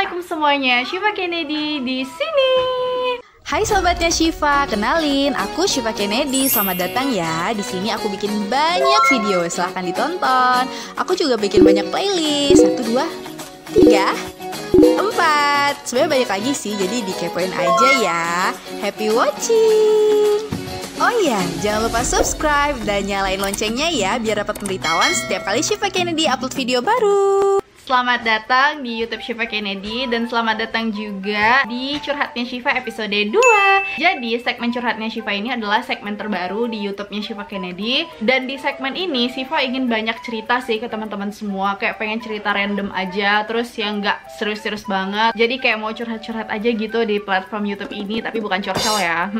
Assalamualaikum semuanya, Syifa Kennedy di sini. Hai sobatnya Syifa, kenalin aku Syifa Kennedy. Selamat datang ya. Di sini aku bikin banyak video, silahkan ditonton. Aku juga bikin banyak playlist. 1, 2, 3, 4. Sebenarnya banyak lagi sih, jadi dikepoin aja ya. Happy watching. Oh iya, jangan lupa subscribe dan nyalain loncengnya ya, biar dapat pemberitahuan setiap kali Syifa Kennedy upload video baru. Selamat datang di YouTube Syifa Kennedy dan selamat datang juga di Curhatnya Syifa episode 2. Jadi segmen Curhatnya Syifa ini adalah segmen terbaru di YouTube-nya Syifa Kennedy. Dan di segmen ini Syifa ingin banyak cerita sih ke teman-teman semua. Kayak pengen cerita random aja, terus yang nggak serius-serius banget. Jadi kayak mau curhat-curhat aja gitu di platform YouTube ini, tapi bukan curcol ya.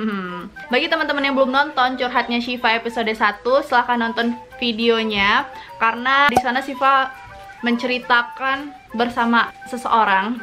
Bagi teman-teman yang belum nonton Curhatnya Syifa episode 1, silahkan nonton videonya. Karena di sana Syifa menceritakan bersama seseorang,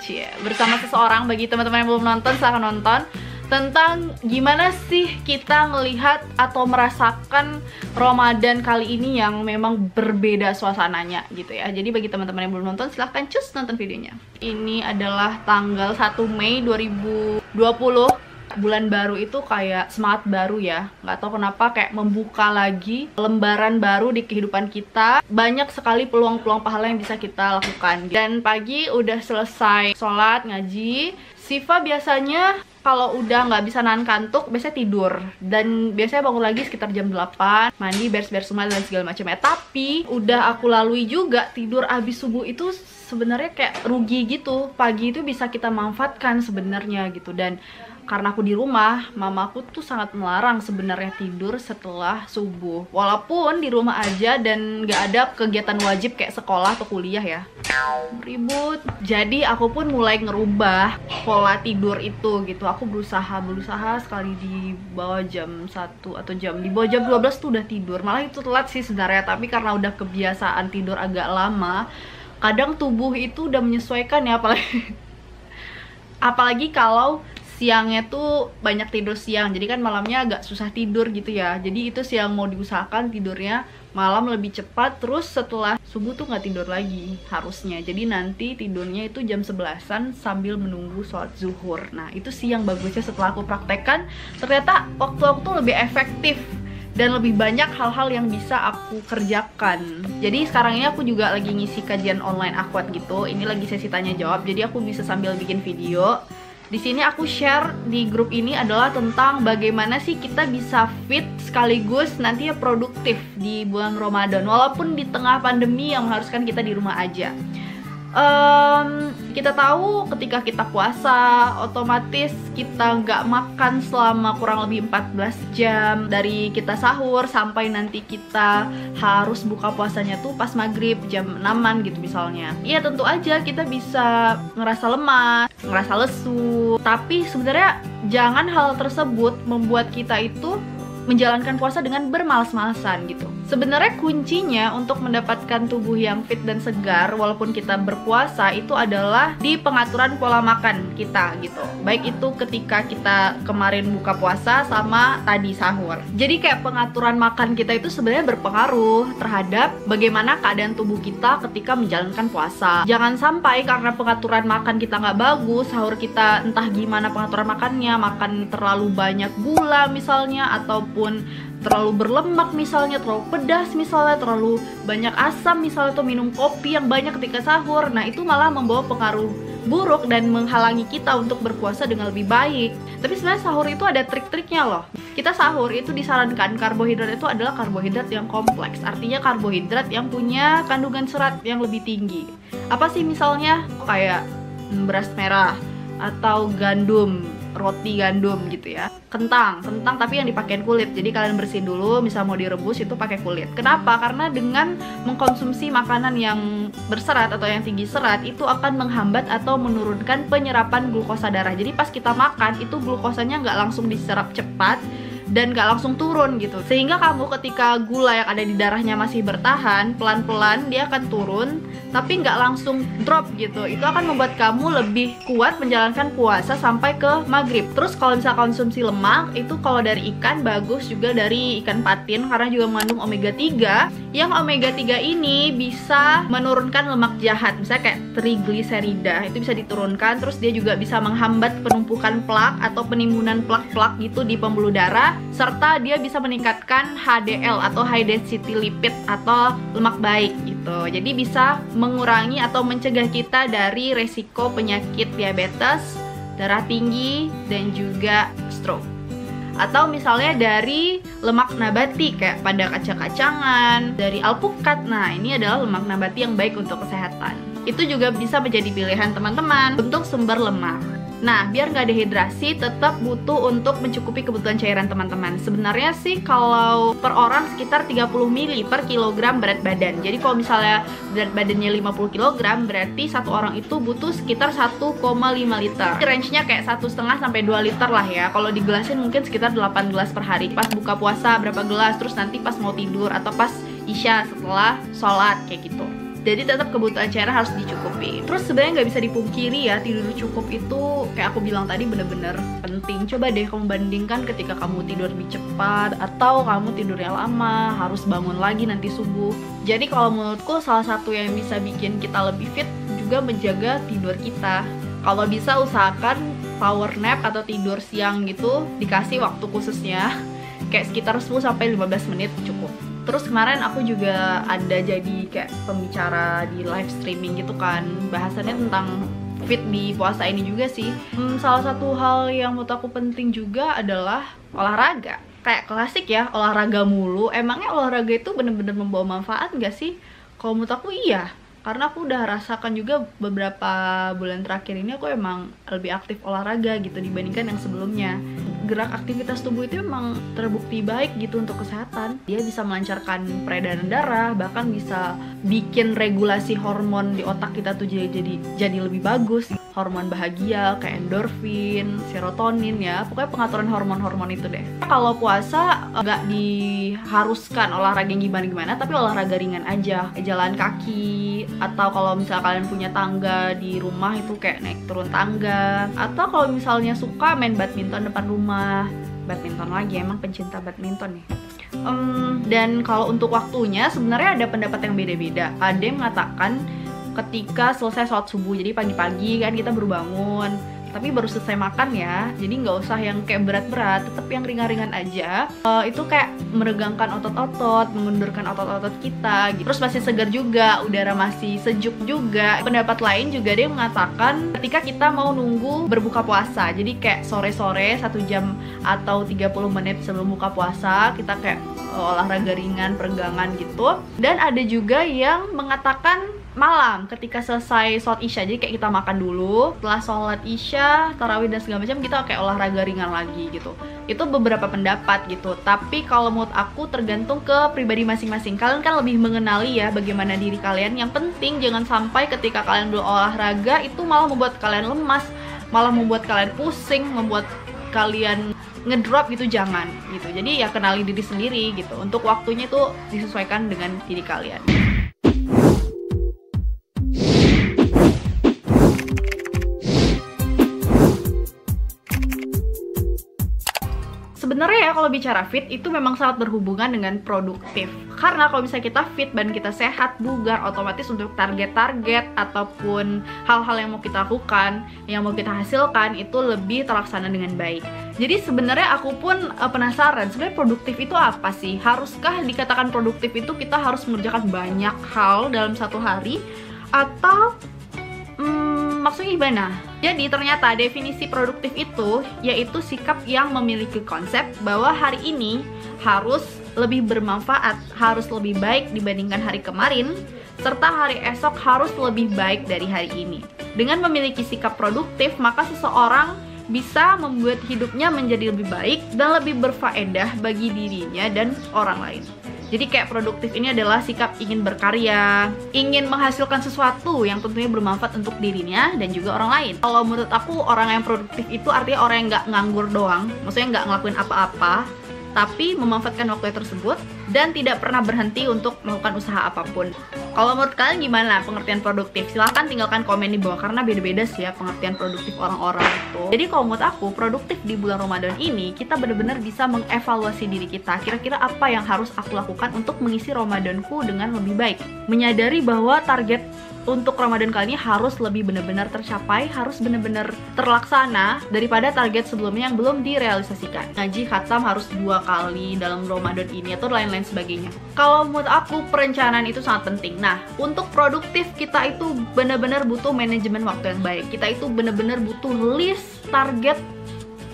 bagi teman-teman yang belum nonton silahkan nonton, tentang gimana sih kita melihat atau merasakan Ramadan kali ini yang memang berbeda suasananya gitu ya. Jadi bagi teman-teman yang belum nonton silahkan cus nonton videonya. Ini adalah tanggal 1 Mei 2020. Bulan baru itu kayak semangat baru ya. Nggak tahu kenapa kayak membuka lagi lembaran baru di kehidupan kita. Banyak sekali peluang-peluang pahala yang bisa kita lakukan. Dan pagi udah selesai sholat, ngaji, Syifa biasanya kalau udah nggak bisa nahan kantuk, biasanya tidur. Dan biasanya bangun lagi sekitar jam 8, mandi, beres-beres rumah dan segala macam ya. Tapi udah aku lalui juga tidur abis subuh itu sebenarnya kayak rugi gitu. Pagi itu bisa kita manfaatkan sebenarnya gitu. Dan karena aku di rumah, mamaku tuh sangat melarang sebenarnya tidur setelah subuh. Walaupun di rumah aja dan nggak ada kegiatan wajib kayak sekolah atau kuliah ya. Ribut. Jadi aku pun mulai ngerubah pola tidur itu gitu. Aku berusaha sekali di bawah jam 1 atau di bawah jam 12 tuh udah tidur. Malah itu telat sih sebenarnya, tapi karena udah kebiasaan tidur agak lama, kadang tubuh itu udah menyesuaikan ya, apalagi kalau siangnya tuh banyak tidur siang, jadi kan malamnya agak susah tidur gitu ya. Jadi itu siang mau diusahakan tidurnya malam lebih cepat, terus setelah subuh tuh nggak tidur lagi harusnya. Jadi nanti tidurnya itu jam 11-an sambil menunggu sholat zuhur. Nah itu sih yang bagusnya setelah aku praktekkan, ternyata waktu aku tuh lebih efektif dan lebih banyak hal-hal yang bisa aku kerjakan. Jadi sekarang ini aku juga lagi ngisi kajian online Akwat gitu. Ini lagi sesi tanya jawab, jadi aku bisa sambil bikin video. Di sini aku share di grup ini adalah tentang bagaimana sih kita bisa fit sekaligus nanti ya produktif di bulan Ramadan walaupun di tengah pandemi yang mengharuskan kita di rumah aja. Kita tahu ketika kita puasa otomatis kita nggak makan selama kurang lebih 14 jam dari kita sahur sampai nanti kita harus buka puasanya tuh pas maghrib jam 6-an gitu misalnya. Iya tentu aja kita bisa ngerasa lemah, ngerasa lesu, tapi sebenarnya jangan hal tersebut membuat kita itu menjalankan puasa dengan bermalas-malasan gitu. Sebenarnya kuncinya untuk mendapatkan tubuh yang fit dan segar walaupun kita berpuasa itu adalah di pengaturan pola makan kita gitu. Baik itu ketika kita kemarin buka puasa sama tadi sahur. Jadi kayak pengaturan makan kita itu sebenarnya berpengaruh terhadap bagaimana keadaan tubuh kita ketika menjalankan puasa. Jangan sampai karena pengaturan makan kita nggak bagus, sahur kita entah gimana pengaturan makannya, makan terlalu banyak gula misalnya, ataupun terlalu berlemak misalnya, terlalu pedas misalnya, terlalu banyak asam misalnya, atau minum kopi yang banyak ketika sahur. Nah itu malah membawa pengaruh buruk dan menghalangi kita untuk berpuasa dengan lebih baik. Tapi sebenarnya sahur itu ada trik-triknya loh. Kita sahur itu disarankan karbohidrat itu adalah karbohidrat yang kompleks. Artinya karbohidrat yang punya kandungan serat yang lebih tinggi. Apa sih misalnya? Kayak beras merah atau gandum, roti gandum gitu ya, kentang tapi yang dipakein kulit. Jadi kalian bersihin dulu, misal mau direbus itu pakai kulit. Kenapa? Karena dengan mengkonsumsi makanan yang berserat atau yang tinggi serat itu akan menghambat atau menurunkan penyerapan glukosa darah. Jadi pas kita makan itu glukosanya nggak langsung diserap cepat dan gak langsung turun gitu. Sehingga kamu ketika gula yang ada di darahnya masih bertahan, pelan-pelan dia akan turun tapi nggak langsung drop gitu. Itu akan membuat kamu lebih kuat menjalankan puasa sampai ke maghrib. Terus kalau misal konsumsi lemak, itu kalau dari ikan bagus juga dari ikan patin karena juga mengandung omega 3. Yang omega 3 ini bisa menurunkan lemak jahat, misalnya kayak trigliserida, itu bisa diturunkan. Terus dia juga bisa menghambat penumpukan plak atau penimbunan plak-plak gitu di pembuluh darah, serta dia bisa meningkatkan HDL atau high density lipid atau lemak baik gitu. Jadi bisa mengurangi atau mencegah kita dari resiko penyakit diabetes, darah tinggi, dan juga stroke. Atau misalnya dari lemak nabati kayak pada kacang-kacangan, dari alpukat. Nah, ini adalah lemak nabati yang baik untuk kesehatan. Itu juga bisa menjadi pilihan teman-teman untuk sumber lemak. Nah, biar nggak dehidrasi, tetap butuh untuk mencukupi kebutuhan cairan teman-teman. Sebenarnya sih kalau per orang sekitar 30 ml per kilogram berat badan. Jadi kalau misalnya berat badannya 50 kg, berarti satu orang itu butuh sekitar 1,5 liter. Range-nya kayak 1,5 sampai 2 liter lah ya. Kalau digelasin mungkin sekitar 8 gelas per hari. Pas buka puasa berapa gelas, terus nanti pas mau tidur atau pas isya setelah sholat kayak gitu. Jadi tetap kebutuhan cairan harus dicukupi. Terus sebenarnya nggak bisa dipungkiri ya, tidur cukup itu kayak aku bilang tadi bener-bener penting. Coba deh kamu bandingkan ketika kamu tidur lebih cepat atau kamu tidurnya lama, harus bangun lagi nanti subuh. Jadi kalau menurutku salah satu yang bisa bikin kita lebih fit juga menjaga tidur kita. Kalau bisa usahakan power nap atau tidur siang gitu, dikasih waktu khususnya kayak sekitar 10 sampai 15 menit cukup. Terus kemarin aku juga ada jadi kayak pembicara di live streaming gitu kan, bahasannya tentang fit di puasa ini juga sih. Salah satu hal yang menurut aku penting juga adalah olahraga. Kayak klasik ya, olahraga mulu. Emangnya olahraga itu bener-bener membawa manfaat nggak sih? Kalau menurut aku iya, karena aku udah rasakan juga beberapa bulan terakhir ini aku emang lebih aktif olahraga gitu dibandingkan yang sebelumnya. Gerak aktivitas tubuh itu memang terbukti baik gitu untuk kesehatan. Dia bisa melancarkan peredaran darah, bahkan bisa bikin regulasi hormon di otak kita tuh jadi lebih bagus. Hormon bahagia kayak endorfin, serotonin ya, pokoknya pengaturan hormon-hormon itu deh. Kalau puasa nggak diharuskan olahraga yang gimana-gimana, tapi olahraga ringan aja, jalan kaki, atau kalau misalnya kalian punya tangga di rumah itu kayak naik turun tangga, atau kalau misalnya suka main badminton depan rumah, badminton lagi, emang pencinta badminton nih. Dan kalau untuk waktunya sebenarnya ada pendapat yang beda-beda. Ada yang mengatakan ketika selesai sholat subuh, jadi pagi-pagi kan kita baru bangun, tapi baru selesai makan ya, jadi nggak usah yang kayak berat-berat, tetap yang ringan-ringan aja. Itu kayak meregangkan otot-otot, mengundurkan otot-otot kita gitu. Terus masih segar juga, udara masih sejuk juga. Pendapat lain juga dia mengatakan ketika kita mau nunggu berbuka puasa, jadi kayak sore-sore 1 jam atau 30 menit sebelum buka puasa, kita kayak olahraga ringan, peregangan gitu. Dan ada juga yang mengatakan malam ketika selesai sholat isya, jadi kayak kita makan dulu, setelah sholat isya, tarawih dan segala macam kita kayak olahraga ringan lagi gitu. Itu beberapa pendapat gitu, tapi kalau menurut aku tergantung ke pribadi masing-masing. Kalian kan lebih mengenali ya bagaimana diri kalian. Yang penting jangan sampai ketika kalian berolahraga itu malah membuat kalian lemas, malah membuat kalian pusing, membuat kalian ngedrop gitu, jangan gitu. Jadi ya kenali diri sendiri gitu, untuk waktunya itu disesuaikan dengan diri kalian. Sebenarnya ya kalau bicara fit itu memang sangat berhubungan dengan produktif. Karena kalau misalnya kita fit, badan kita sehat, bugar, otomatis untuk target-target ataupun hal-hal yang mau kita lakukan, yang mau kita hasilkan itu lebih terlaksana dengan baik. Jadi sebenarnya aku pun penasaran, sebenarnya produktif itu apa sih? Haruskah dikatakan produktif itu kita harus mengerjakan banyak hal dalam satu hari? Atau maksudnya gimana? Jadi ternyata definisi produktif itu yaitu sikap yang memiliki konsep bahwa hari ini harus lebih bermanfaat, harus lebih baik dibandingkan hari kemarin, serta hari esok harus lebih baik dari hari ini. Dengan memiliki sikap produktif, maka seseorang bisa membuat hidupnya menjadi lebih baik dan lebih berfaedah bagi dirinya dan orang lain. Jadi kayak produktif ini adalah sikap ingin berkarya, ingin menghasilkan sesuatu yang tentunya bermanfaat untuk dirinya dan juga orang lain. Kalau menurut aku orang yang produktif itu artinya orang yang nggak nganggur doang, maksudnya nggak ngelakuin apa-apa, tapi memanfaatkan waktu tersebut dan tidak pernah berhenti untuk melakukan usaha apapun. Kalau menurut kalian gimana pengertian produktif? Silahkan tinggalkan komen di bawah, karena beda-beda sih ya pengertian produktif orang-orang itu. Jadi kalau menurut aku, produktif di bulan Ramadan ini, kita benar-benar bisa mengevaluasi diri kita. Kira-kira apa yang harus aku lakukan untuk mengisi Ramadanku dengan lebih baik? Menyadari bahwa target untuk Ramadan kali ini harus lebih benar-benar tercapai, harus benar-benar terlaksana daripada target sebelumnya yang belum direalisasikan. Ngaji khatam harus 2 kali dalam Ramadan ini atau lain-lain sebagainya. Kalau menurut aku perencanaan itu sangat penting. Nah, untuk produktif kita itu benar-benar butuh manajemen waktu yang baik. Kita itu benar-benar butuh list, target,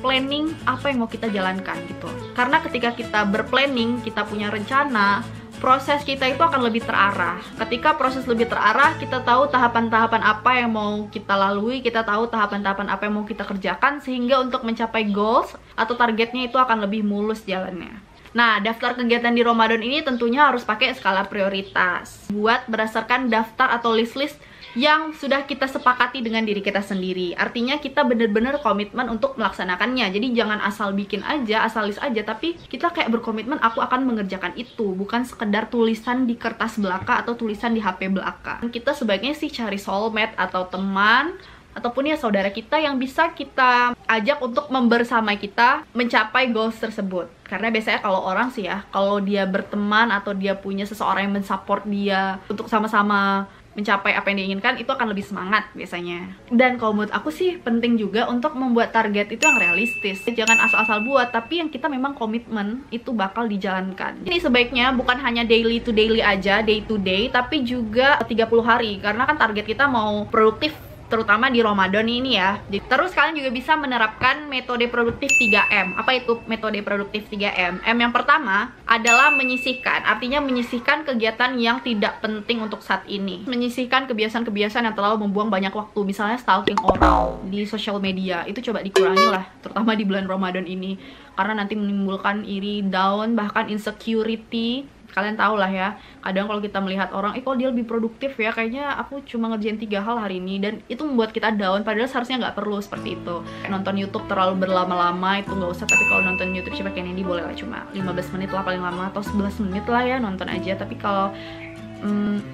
planning apa yang mau kita jalankan gitu. Karena ketika kita berplanning, kita punya rencana, proses kita itu akan lebih terarah. Ketika proses lebih terarah, kita tahu tahapan-tahapan apa yang mau kita lalui, kita tahu tahapan-tahapan apa yang mau kita kerjakan, sehingga untuk mencapai goals atau targetnya itu akan lebih mulus jalannya. Nah, daftar kegiatan di Ramadan ini tentunya harus pakai skala prioritas. Buat berdasarkan daftar atau list-list yang sudah kita sepakati dengan diri kita sendiri. Artinya kita benar-benar komitmen untuk melaksanakannya. Jadi jangan asal bikin aja, asal list aja, tapi kita kayak berkomitmen aku akan mengerjakan itu, bukan sekedar tulisan di kertas belaka atau tulisan di HP belaka. Kita sebaiknya sih cari soulmate atau teman ataupun ya saudara kita yang bisa kita ajak untuk membersamai kita mencapai goals tersebut. Karena biasanya kalau orang sih ya, kalau dia berteman atau dia punya seseorang yang mensupport dia untuk sama-sama mencapai apa yang diinginkan, itu akan lebih semangat biasanya. Dan kalau menurut aku sih penting juga untuk membuat target itu yang realistis. Jangan asal-asal buat, tapi yang kita memang komitmen itu bakal dijalankan. Ini sebaiknya bukan hanya daily to daily aja, day to day, tapi juga 30 hari. Karena kan target kita mau produktif, terutama di Ramadan ini ya. Terus kalian juga bisa menerapkan metode produktif 3M. Apa itu metode produktif 3M? M yang pertama adalah menyisihkan. Artinya menyisihkan kegiatan yang tidak penting untuk saat ini. Menyisihkan kebiasaan-kebiasaan yang terlalu membuang banyak waktu. Misalnya stalking orang di sosial media. Itu coba dikurangi lah, terutama di bulan Ramadan ini. Karena nanti menimbulkan iri, down, bahkan insecurity. Kalian tahu lah ya, kadang kalau kita melihat orang, kok dia lebih produktif ya, kayaknya aku cuma ngerjain 3 hal hari ini, dan itu membuat kita down, padahal seharusnya nggak perlu seperti itu. Nonton YouTube terlalu berlama-lama itu nggak usah, tapi kalau nonton YouTube Shiva Kennedy boleh lah, cuma 15 menit lah paling lama, atau 11 menit lah ya, nonton aja. Tapi kalau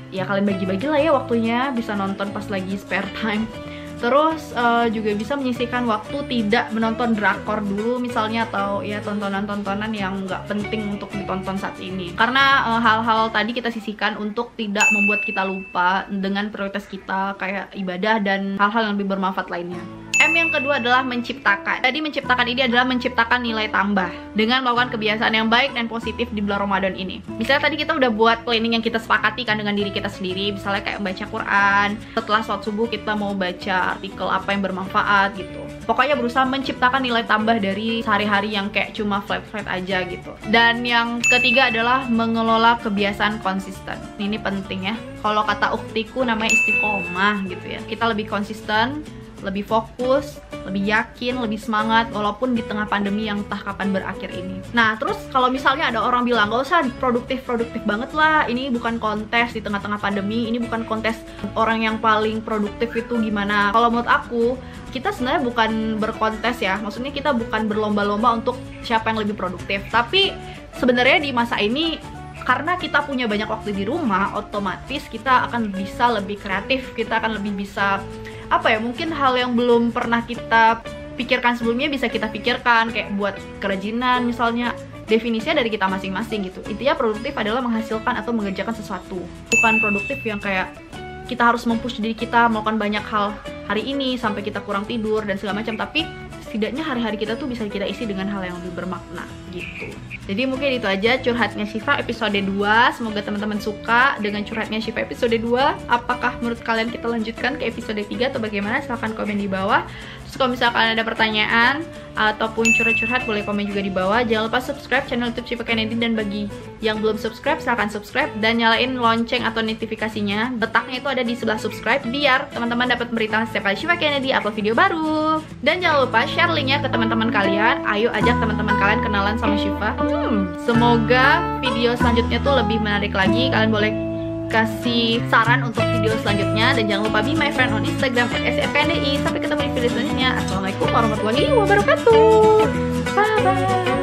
ya kalian bagi-bagi lah ya waktunya, bisa nonton pas lagi spare time. Terus juga bisa menyisihkan waktu tidak menonton drakor dulu misalnya, atau ya tontonan-tontonan yang nggak penting untuk ditonton saat ini. Karena hal-hal tadi kita sisihkan untuk tidak membuat kita lupa dengan prioritas kita kayak ibadah dan hal-hal yang lebih bermanfaat lainnya. M yang kedua adalah menciptakan. Jadi menciptakan ini adalah menciptakan nilai tambah dengan melakukan kebiasaan yang baik dan positif di bulan Ramadan ini. Misalnya tadi kita udah buat planning yang kita sepakati kan dengan diri kita sendiri, misalnya kayak baca Quran, setelah sholat subuh kita mau baca artikel apa yang bermanfaat gitu. Pokoknya berusaha menciptakan nilai tambah dari sehari-hari yang kayak cuma flat-flat aja gitu. Dan yang ketiga adalah mengelola kebiasaan konsisten. Ini penting ya. Kalau kata uktiku namanya istiqomah gitu ya. Kita lebih konsisten, lebih fokus, lebih yakin, lebih semangat walaupun di tengah pandemi yang entah kapan berakhir ini. Nah, terus kalau misalnya ada orang bilang gak usah produktif banget lah, ini bukan kontes di tengah-tengah pandemi, ini bukan kontes orang yang paling produktif itu gimana. Kalau menurut aku, kita sebenarnya bukan berkontes ya, maksudnya kita bukan berlomba-lomba untuk siapa yang lebih produktif. Tapi sebenarnya di masa ini, karena kita punya banyak waktu di rumah, otomatis kita akan bisa lebih kreatif, kita akan lebih bisa mungkin hal yang belum pernah kita pikirkan sebelumnya bisa kita pikirkan, kayak buat kerajinan misalnya. Definisinya dari kita masing-masing gitu. Intinya produktif adalah menghasilkan atau mengerjakan sesuatu, bukan produktif yang kayak kita harus mempush diri kita melakukan banyak hal hari ini sampai kita kurang tidur dan segala macam. Tapi setidaknya hari-hari kita tuh bisa kita isi dengan hal yang lebih bermakna gitu. Jadi mungkin itu aja curhatnya Shiva episode 2. Semoga teman-teman suka dengan curhatnya Shiva episode 2. Apakah menurut kalian kita lanjutkan ke episode 3 atau bagaimana? Silahkan komen di bawah. Terus kalau misalkan ada pertanyaan ataupun curhat-curhat boleh komen juga di bawah. Jangan lupa subscribe channel YouTube Shiva Kennedy, dan bagi yang belum subscribe silahkan subscribe dan nyalain lonceng atau notifikasinya. Letaknya itu ada di sebelah subscribe biar teman-teman dapat memberitahukan setiap kali Shiva Kennedy upload video baru. Dan jangan lupa share linknya ke teman-teman kalian. Ayo ajak teman-teman kalian kenalan sama Shiva. Semoga video selanjutnya tuh lebih menarik lagi. Kalian boleh kasih saran untuk video selanjutnya. Dan jangan lupa be my friend on Instagram @sfkndi. Sampai ketemu di video selanjutnya. Assalamualaikum warahmatullahi wabarakatuh. Bye bye.